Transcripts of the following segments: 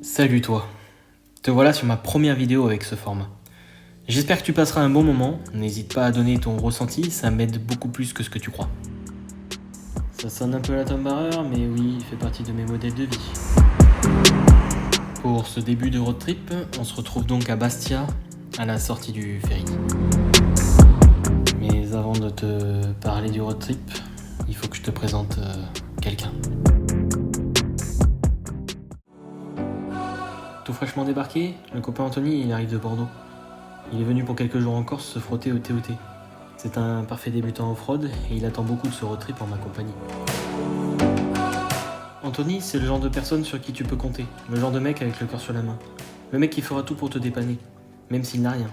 Salut toi, te voilà sur ma première vidéo avec ce format. J'espère que tu passeras un bon moment, n'hésite pas à donner ton ressenti, ça m'aide beaucoup plus que ce que tu crois. Ça sonne un peu à la Tom Barrer, mais oui, il fait partie de mes modèles de vie. Pour ce début de road trip, on se retrouve donc à Bastia, à la sortie du ferry. Mais avant de te parler du road trip, il faut que je te présente quelqu'un. Tout fraîchement débarqué, le copain Anthony, il arrive de Bordeaux. Il est venu pour quelques jours en Corse se frotter au TOT. C'est un parfait débutant off-road et il attend beaucoup de ce road trip en ma compagnie. Anthony, c'est le genre de personne sur qui tu peux compter, le genre de mec avec le cœur sur la main. Le mec qui fera tout pour te dépanner, même s'il n'a rien.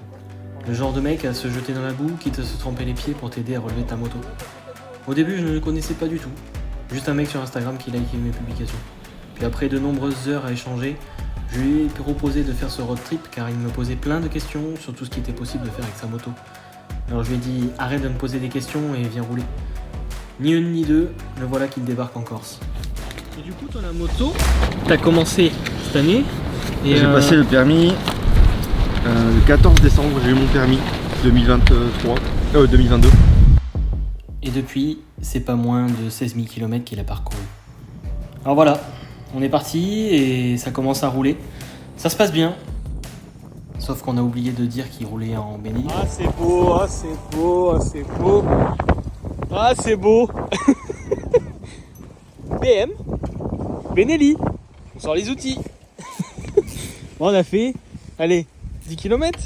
Le genre de mec à se jeter dans la boue, quitte à se tremper les pieds pour t'aider à relever ta moto. Au début, je ne le connaissais pas du tout. Juste un mec sur Instagram qui likait mes publications. Puis après de nombreuses heures à échanger, je lui ai proposé de faire ce road trip car il me posait plein de questions sur tout ce qui était possible de faire avec sa moto. Alors je lui ai dit arrête de me poser des questions et viens rouler. Ni une ni deux, le voilà qu'il débarque en Corse. Et du coup toi la moto, t'as commencé cette année et j'ai passé le permis le 14 décembre, j'ai eu mon permis 2022. Et depuis, c'est pas moins de 16 000 km qu'il a parcouru. Alors voilà, on est parti et ça commence à rouler. Ça se passe bien. Sauf qu'on a oublié de dire qu'il roulait en Benelli. Ah c'est beau, ah c'est beau, ah c'est beau. Ah c'est beau. BM, Benelli, on sort les outils. Bon, on a fait, allez, 10 km.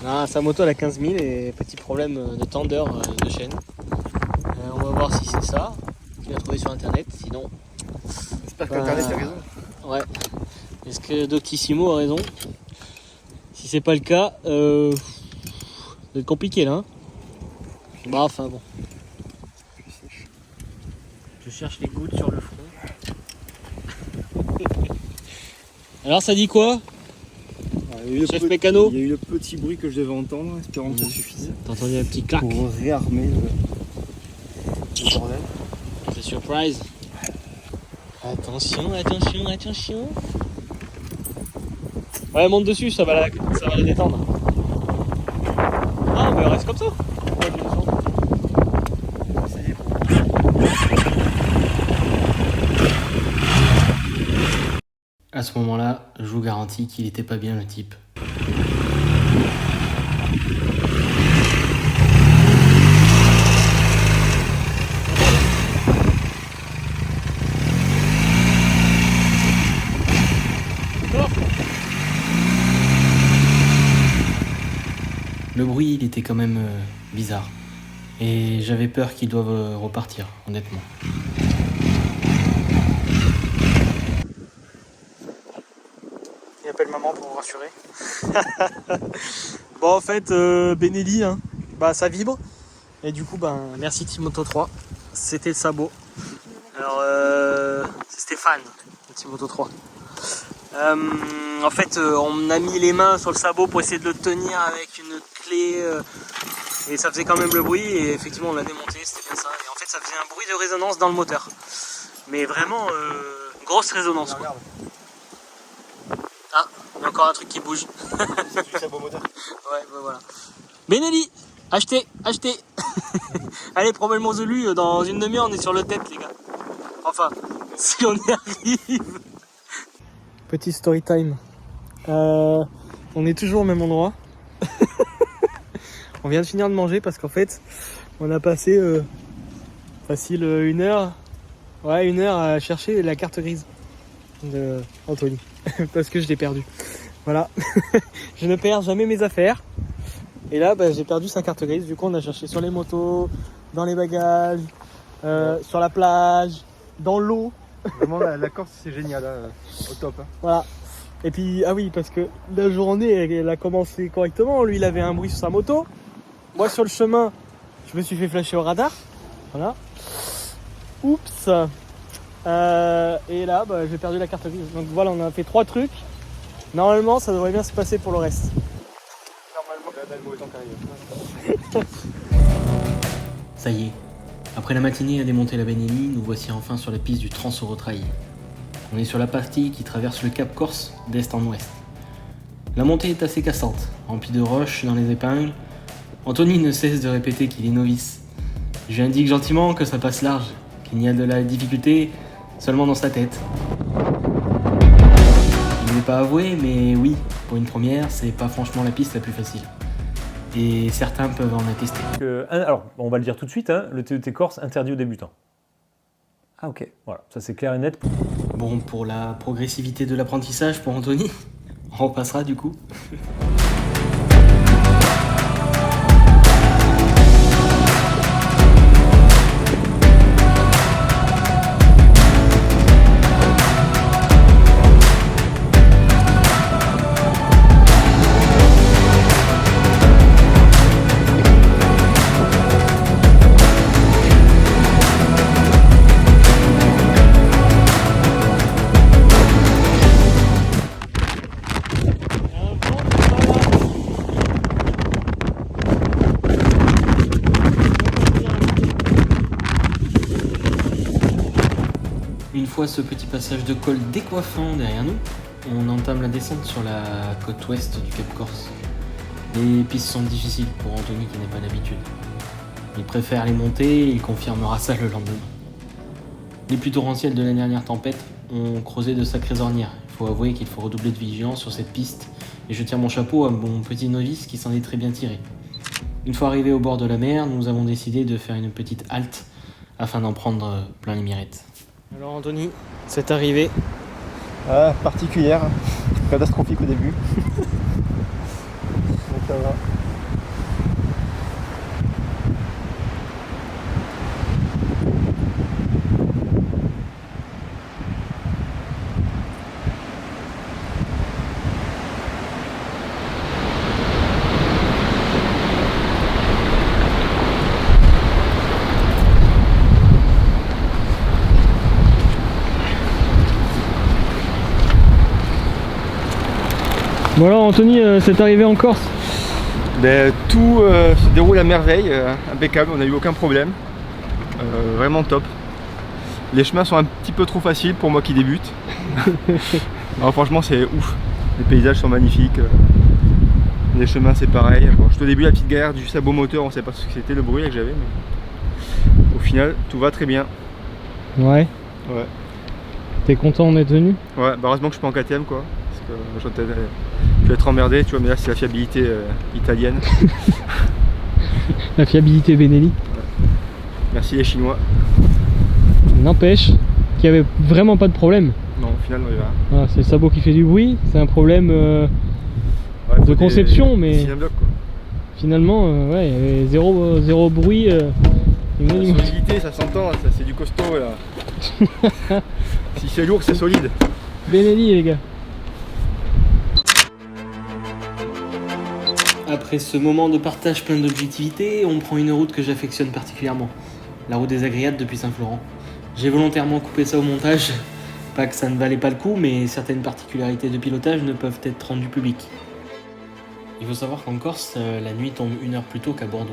Non, sa moto elle a 15 000 et petit problème de tendeur de chaîne. On va voir si c'est ça. Je l'ai trouvé sur internet, sinon. J'espère qu'Internet a raison. Ouais. Est-ce que Doctissimo a raison? Si c'est pas le cas, ça va être compliqué là. Hein, bah enfin bon. Je cherche les gouttes sur le front. Alors ça dit quoi? Chef mécano? Il y a eu le petit bruit que je devais entendre, espérons que ça suffise. T'as entendu un petit clac? Pour réarmer le bordel. C'est surprise. Attention, attention, attention. Ouais, monte dessus, ça va la détendre. Ah, mais elle reste comme ça. À ce moment-là, je vous garantis qu'il était pas bien le type. Le bruit, il était quand même bizarre. Et j'avais peur qu'ils doivent repartir, honnêtement. Il appelle maman pour vous rassurer. Bon, en fait, Benelli, hein, bah, ça vibre. Et du coup, ben, merci Team Moto 3. C'était le sabot. Alors, c'est Stéphane, de Team Moto 3. En fait, on a mis les mains sur le sabot pour essayer de le tenir avec une clé. Et ça faisait quand même le bruit. Et effectivement, on l'a démonté, c'était bien ça. Et en fait, ça faisait un bruit de résonance dans le moteur. Mais vraiment, grosse résonance, quoi. Ah, il y a encore un truc qui bouge. C'est du sabot moteur. Ouais, bah voilà. Benelli, achetez. Allez, probablement Zelu, dans une demi-heure, on est sur le tête, les gars. Enfin, si on y arrive. Petit story time. On est toujours au même endroit. On vient de finir de manger parce qu'en fait, on a passé facile une heure à chercher la carte grise de Anthony. Parce que je l'ai perdu. Voilà. Je ne perds jamais mes affaires. Et là, bah, j'ai perdu sa carte grise. Du coup, on a cherché sur les motos, dans les bagages, sur la plage, dans l'eau. Vraiment, la Corse, c'est génial, hein, au top. Hein. Voilà. Et puis, ah oui, parce que la journée, elle a commencé correctement. Lui, il avait un bruit sur sa moto. Moi, sur le chemin, je me suis fait flasher au radar. Voilà. Oups. Et là, bah, j'ai perdu la carte grise. Donc voilà, on a fait 3 trucs. Normalement, ça devrait bien se passer pour le reste. Normalement, il y a le mauvais temps qui arrive. Ça y est, Après la matinée à démonter la Benelli, nous voici enfin sur la piste du Trans-Eurotrail. On est sur la partie qui traverse le Cap Corse d'est en ouest. La montée est assez cassante, remplie de roches dans les épingles. Anthony ne cesse de répéter qu'il est novice. Je lui indique gentiment que ça passe large, qu'il n'y a de la difficulté seulement dans sa tête. Il ne l'est pas avoué, mais oui, pour une première, c'est pas franchement la piste la plus facile. Et certains peuvent en attester. Alors, on va le dire tout de suite, hein, le TET Corse interdit aux débutants. Ah ok. Voilà, ça c'est clair et net. Bon, pour la progressivité de l'apprentissage pour Anthony, on repassera du coup. Une fois ce petit passage de col décoiffant derrière nous, on entame la descente sur la côte ouest du Cap Corse. Les pistes sont difficiles pour Anthony qui n'a pas l'habitude. Il préfère les monter et il confirmera ça le lendemain. Les pluies torrentielles de la dernière tempête ont creusé de sacrées ornières. Il faut avouer qu'il faut redoubler de vigilance sur cette piste et je tire mon chapeau à mon petit novice qui s'en est très bien tiré. Une fois arrivé au bord de la mer, nous avons décidé de faire une petite halte afin d'en prendre plein les mirettes. Alors Anthony, cette arrivée Particulière, catastrophique au début. Donc ça va. Bon alors Anthony, cette arrivée en Corse? Tout se déroule à merveille, impeccable, on n'a eu aucun problème. Vraiment top. Les chemins sont un petit peu trop faciles pour moi qui débute. Alors, franchement c'est ouf. Les paysages sont magnifiques. Les chemins c'est pareil. Bon, juste au début la petite galère du sabot moteur, on ne savait pas ce que c'était le bruit que j'avais. Mais au final tout va très bien. Ouais. Ouais. T'es content d'être venu? Ouais, heureusement que je suis pas en KTM quoi. Parce que je vais être emmerdé, tu vois, mais là c'est la fiabilité italienne. La fiabilité Benelli. Ouais. Merci les Chinois. N'empêche qu'il n'y avait vraiment pas de problème. Non, au final, on y va. Voilà, c'est le sabot qui fait du bruit, c'est un problème Ouais, de conception, mais blocs, quoi. finalement, ouais, il y avait zéro bruit. La solidité, ça s'entend, ça, c'est du costaud là. Si c'est lourd, c'est solide. Benelli les gars. Après ce moment de partage plein d'objectivité, on prend une route que j'affectionne particulièrement, la route des Agriades depuis Saint-Florent. J'ai volontairement coupé ça au montage, pas que ça ne valait pas le coup, mais certaines particularités de pilotage ne peuvent être rendues publiques. Il faut savoir qu'en Corse, la nuit tombe 1 heure plus tôt qu'à Bordeaux.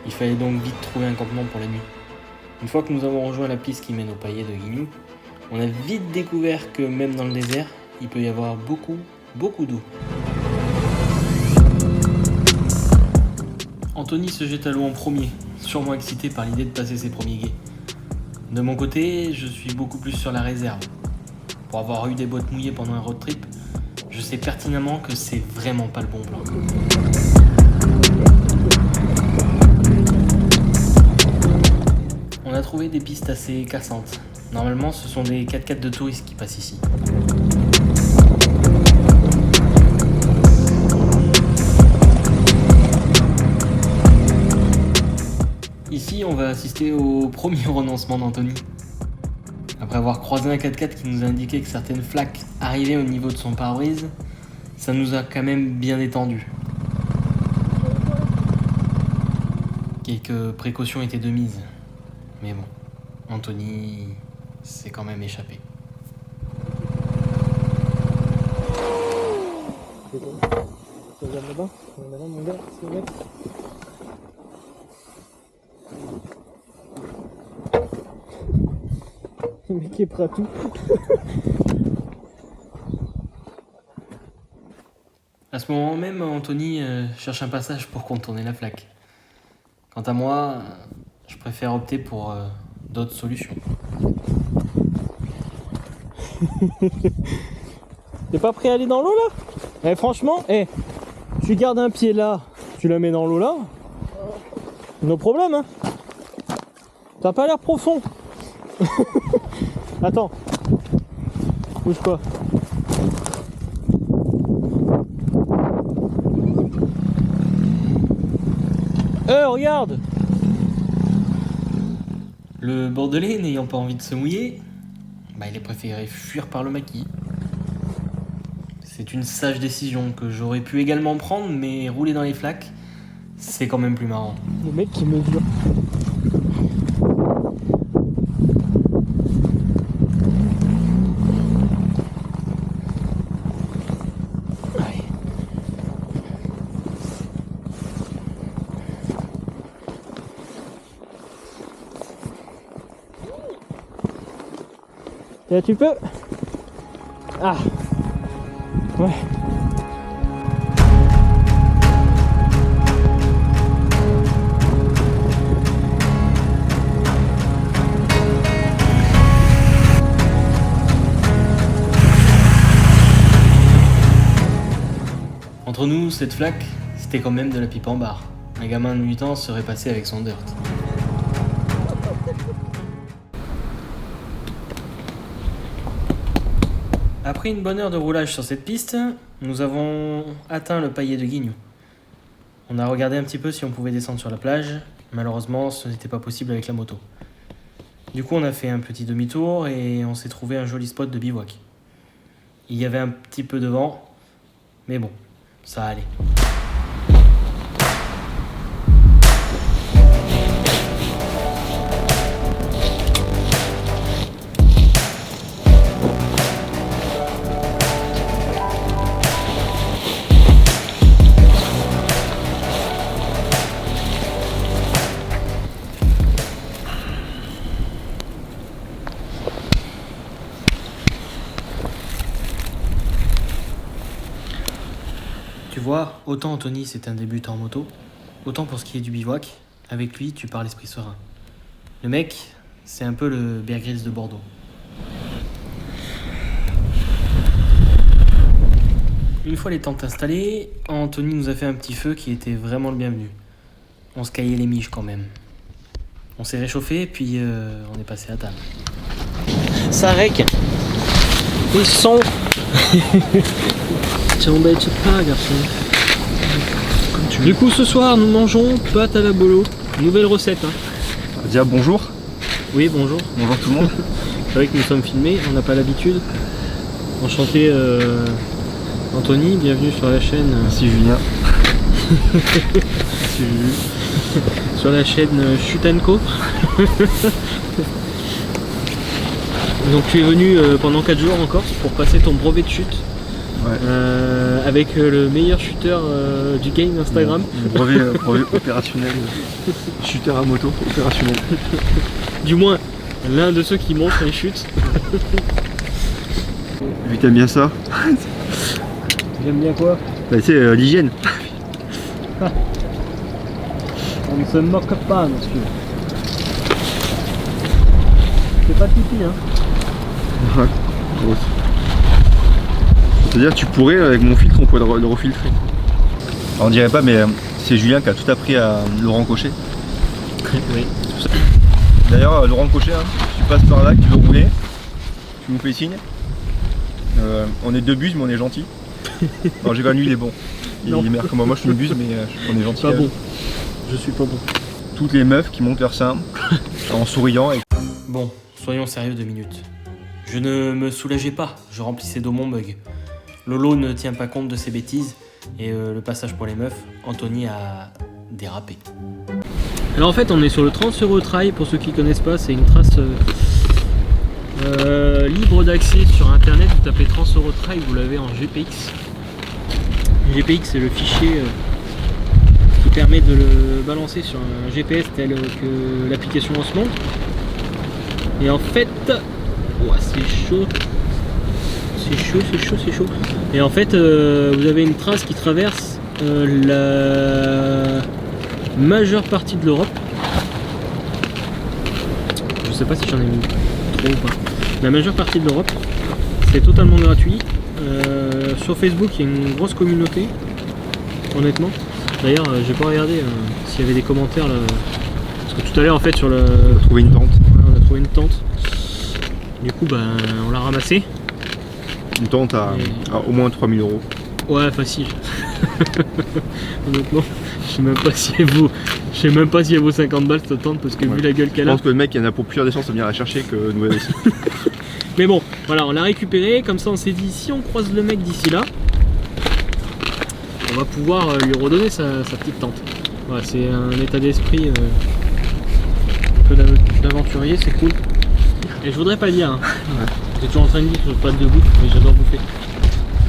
Il fallait donc vite trouver un campement pour la nuit. Une fois que nous avons rejoint la piste qui mène au paillet de Guignou, on a vite découvert que même dans le désert, il peut y avoir beaucoup d'eau. Anthony se jette à l'eau en premier, sûrement excité par l'idée de passer ses premiers gués. De mon côté, je suis beaucoup plus sur la réserve. Pour avoir eu des bottes mouillées pendant un road trip, je sais pertinemment que c'est vraiment pas le bon plan. On a trouvé des pistes assez cassantes. Normalement, ce sont des 4x4 de touristes qui passent ici. Ici, on va assister au premier renoncement d'Anthony. Après avoir croisé un 4x4 qui nous a indiqué que certaines flaques arrivaient au niveau de son pare-brise, ça nous a quand même bien détendu. Quelques précautions étaient de mise, mais bon, Anthony s'est quand même échappé. Le mec est prêt à tout. À ce moment même, Anthony cherche un passage pour contourner la flaque. Quant à moi, je préfère opter pour d'autres solutions. T'es pas prêt à aller dans l'eau là? Franchement, tu gardes un pied là, tu la mets dans l'eau là. No problème hein. T'as pas l'air profond. Attends. Bouge pas. Regarde. Le Bordelais, n'ayant pas envie de se mouiller, il a préféré fuir par le maquis. C'est une sage décision que j'aurais pu également prendre, mais rouler dans les flaques, c'est quand même plus marrant. Le mec qui mesure. Et là, tu peux. Ah. Ouais. Entre nous, cette flaque, c'était quand même de la pipe en barre. Un gamin de 8 ans serait passé avec son dirt. Après une bonne heure de roulage sur cette piste, nous avons atteint le paillet de Guignou. On a regardé un petit peu si on pouvait descendre sur la plage. Malheureusement, ce n'était pas possible avec la moto. Du coup, on a fait un petit demi-tour et on s'est trouvé un joli spot de bivouac. Il y avait un petit peu de vent, mais bon, ça allait. Tu vois, autant Anthony c'est un débutant en moto, autant pour ce qui est du bivouac, avec lui tu pars l'esprit serein. Le mec, c'est un peu le Bear Grylls de Bordeaux. Une fois les tentes installées, Anthony nous a fait un petit feu qui était vraiment le bienvenu. On se caillait les miches quand même. On s'est réchauffé puis on est passé à table. Ça rec. Ils sont. T'embête pas, garçon. Du coup, ce soir, nous mangeons pâte à la bolo. Nouvelle recette. Hein. Déjà bonjour. Oui, bonjour. Bonjour tout le monde. C'est vrai que nous sommes filmés, on n'a pas l'habitude. Enchanté, Anthony, bienvenue sur la chaîne. Merci Julien. Merci Jules. Sur la chaîne Chute & Co. Donc tu es venu pendant 4 jours en Corse pour passer ton brevet de chute. Ouais. Avec le meilleur shooter du game Instagram. Brevet opérationnel. Shooter à moto opérationnel. Du moins, l'un de ceux qui montrent les chutes. Lui t'aimes bien ça? J'aime bien quoi? Bah tu sais, l'hygiène. On ne se moque pas, monsieur. C'est pas pipi, hein. Ouais, grosse. C'est-à-dire tu pourrais, avec mon filtre, on pourrait le refiltrer. Alors, on dirait pas, mais c'est Julien qui a tout appris à Laurent Cochet. Oui. D'ailleurs, Laurent Cochet, hein, tu passes par là, que tu veux rouler, tu nous fais signe. On est deux buses, mais on est gentils. Alors j'ai lui, il est bon. Il est meilleur que moi. Moi, je suis une buse, mais on est gentil. Pas bon. Je suis pas bon. Toutes les meufs qui montent leur sein en souriant. Bon, soyons sérieux 2 minutes. Je ne me soulageais pas, je remplissais d'eau mon bug. Lolo ne tient pas compte de ses bêtises et le passage pour les meufs, Anthony a dérapé. Alors en fait on est sur le Trans-Eurotrail, pour ceux qui connaissent pas, c'est une trace libre d'accès sur internet. Vous tapez Trans-Eurotrail, vous l'avez en GPX. GPX c'est le fichier qui permet de le balancer sur un GPS tel que l'application Osmond. Et en fait Ouah, c'est chaud. C'est chaud, c'est chaud, c'est chaud. Et en fait, vous avez une trace qui traverse la majeure partie de l'Europe. Je sais pas si j'en ai mis trop ou pas. La majeure partie de l'Europe. C'est totalement gratuit. Sur Facebook, il y a une grosse communauté. Honnêtement. D'ailleurs, j'ai pas regardé s'il y avait des commentaires là. Parce que tout à l'heure, en fait, sur le. On a trouvé une tente. Ouais, on a trouvé une tente. Du coup, ben, on l'a ramassée. Une tente à au moins 3000 €. Ouais, facile. Honnêtement, je sais même pas si elle vaut. Je sais même pas si elle vaut 50 balles cette tente parce que Ouais. vu la gueule Je qu'elle a. pense que le mec il y en a pour plusieurs d'essence à venir la chercher que nous aussi. Mais bon, voilà, on l'a récupéré. Comme ça, on s'est dit si on croise le mec d'ici là, on va pouvoir lui redonner sa petite tente. Voilà, c'est un état d'esprit un peu d'aventurier, c'est cool. Et je voudrais pas dire, hein. J'étais toujours en train de dire que je pas de bouffe, mais j'adore bouffer.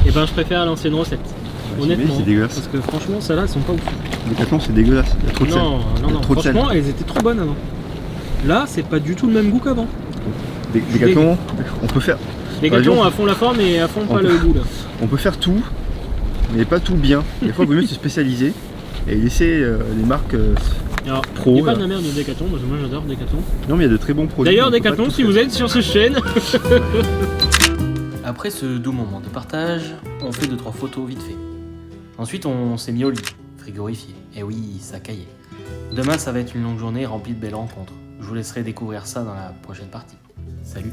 Et ben je préfère l'ancienne recette. Honnêtement, c'est dégueulasse. parce que franchement, celles-là, elles sont pas ouf. Décathlon c'est dégueulasse, il y a trop de sel. Non, non, non, trop de sel. franchement, elles étaient trop bonnes avant. Là, c'est pas du tout le même goût qu'avant. Décathlon, on peut faire. Décathlon à fond la forme et à fond On pas peut- le goût là. On peut faire tout, mais pas tout bien. Des fois il vaut mieux se spécialiser et laisser les marques Alors, pro. il n'y a pas de là. la merde de Décathlon, parce que moi j'adore Décathlon. Non mais il y a de très bons produits. D'ailleurs, on peut pas Décathlon, tout si faire. vous êtes sur cette chaîne. Après ce doux moment de partage, on fait 2-3 photos vite fait. Ensuite, on s'est mis au lit, frigorifié. Et oui, ça caillait. Demain, ça va être une longue journée remplie de belles rencontres. Je vous laisserai découvrir ça dans la prochaine partie. Salut!